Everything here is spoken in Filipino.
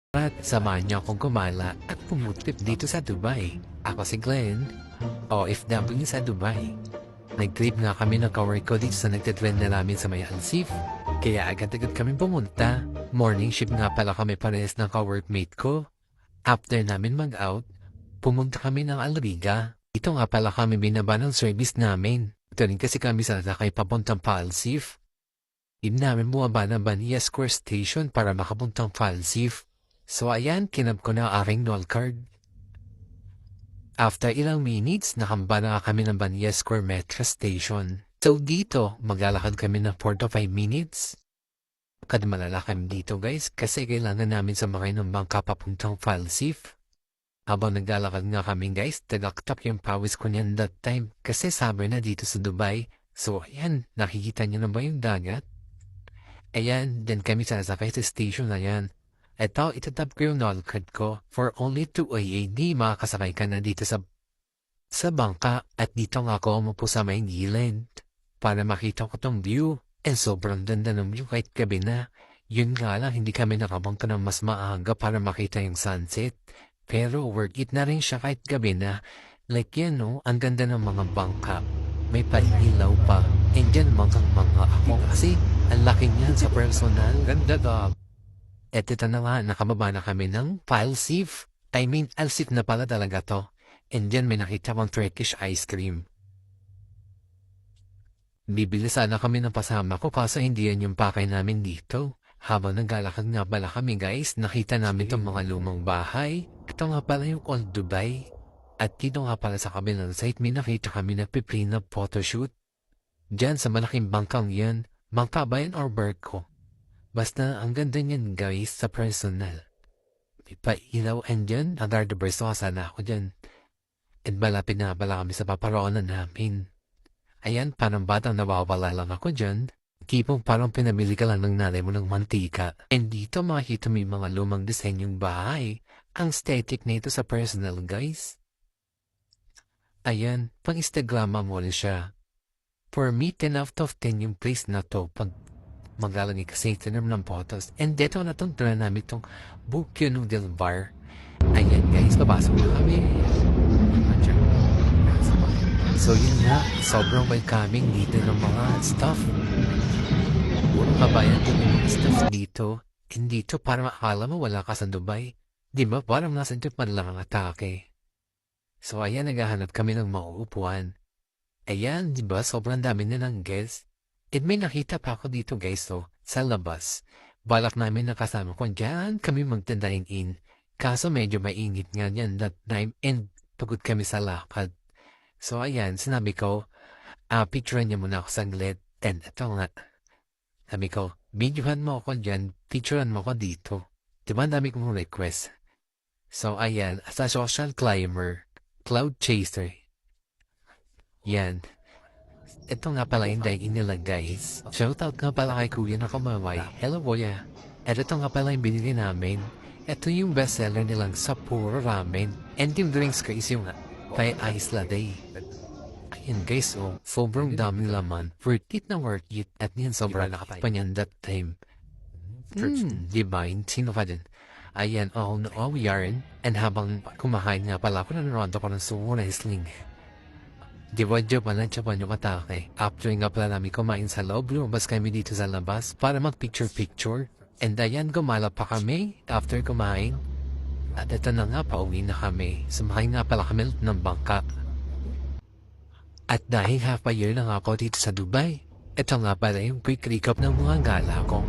At samahan niyo akong gumala at pumutip dito sa Dubai. Ako si Glenn, OFW sa Dubai. Nag-trip nga kami ng cowork ko dito sa nagtitrend na namin sa may Alsif. Kaya agad-agad kami pumunta. Morning shift nga pala kami parehas ng coworkmate ko. After namin mag-out, pumunta kami ng Alriga. Ito nga pala kami binaba ng service namin. Ito rin kasi kami sa nakay papuntang Alsif. Hindi namin bumaba ng Bania Square Station para makapuntang Alsif. So ayan, kinab ko na aking noll card. After ilang minutes, nakamba na kami ng Bania Square Metro Station. So dito, maglalakad kami ng 4 to 5 minutes. Kad malala kami dito guys, kasi kailangan namin sumakay ng bangka papuntang Falsif. Habang naglalakad nga kami guys, tagaktak yung pawis ko niyan that time. Kasi summer na dito sa Dubai. So ayan, nakikita niyo na ba yung dagat? Ayan, then kami sasakay sa station na yan. Ito, itatap ko yung noll card ko. For only 2 AAD, makakasakay ka na dito sa bangka. At dito nga ako umupo sa may gilid para makita ko tong view. And sobrang ganda ng view kahit gabi na. Yun nga lang, hindi kami nakabangka ng mas maaga para makita yung sunset. Pero worth it na rin siya kahit gabi na. Like yan no, ang ganda ng mga bangka. May pailaw pa. And dyan mga ako kasi ang laki niyan sa personal. Ganda dog. At ito na nga, nakababa na kami ng Alsif. I mean, Alsif na pala talaga to. And dyan may nakita kong Turkish ice cream. Bibili sana kami ng pasama ko kaso hindi yan yung pakay namin dito. Habang naglalakad nga pala kami guys, nakita namin itong mga lumang bahay. Ito nga pala yung Old Dubai. At dito nga pala sa kabilang site, may nakita kami na piprint na photoshoot. Dyan sa malaking bangkang yan, bangka ba yan or barko? Basta ang ganda niyan guys sa personal. May pailaw and dyan, under the burst sana ako dyan. And malapit na pala kami sa paparoonan namin. Ayan, parang batang nawawala lang ako dyan. Tipong parang pinamili ka lang ng nanay mo ng mantika. And dito makikita mo yung mga lumang disenyong bahay. Ang aesthetic na ito sa personal guys. Ayan, pang Instagram mo rin siya. For me, 10 out of 10 yung place na to pag maglalagay kasi tinam ng photos. And dito na itong tula namin itong Bukyo Noodle Bar. Ayan guys, papasok na kami. So yun nga, sobrang welcoming dito ng mga staff. Puro kabayan din yung mga staff dito. And dito para makakala mo wala ka sa Dubai. Di ba parang nasa Japan lang ang atake. So ayan, naghahanap kami ng mauupuan. Ayan, di ba sobrang dami na ng guests. And may nakita pa ako dito guys sa labas. Balak namin nakasama ko dyan kami magtandaing in. Kaso medyo mainit nga yan that time and pagod kami sa lakad. So ayan, sinabi ko, picturean niya muna ako saglit. And ito nga, sabi ko, videohan mo ako dyan, picturean mo ako dito. Diba dami kong request? So ayan, as a social climber, cloud chaser. Yan. Ito nga pala yung daigin nila guys. Shoutout nga pala kay Kuya na kumaway. Hello Kuya. At ito nga pala yung binili namin. Ito yung bestseller nilang Sapporo Ramen. And yung drinks ko is yung Thai Ice Latte. Ayan guys, sobrang daming laman. Worth it na worth it. At yan sobrang nakapay niyan that time. Divine. Sino pa din? Ayan, we are in. And habang kumakain nga pala ako, nanonood ako ng sumo na isling. Di ba Japan yung atake? After nga pala namin kumain sa loob, lumabas kami dito sa labas para mag-picture-picture. And ayan, gumala pa kami after kumain. At ito na nga, pauwi na kami. Sumakay nga pala kami ng bangka. At dahil half a year na nga ako dito sa Dubai, ito nga pala yung quick recap ng mga gala ko.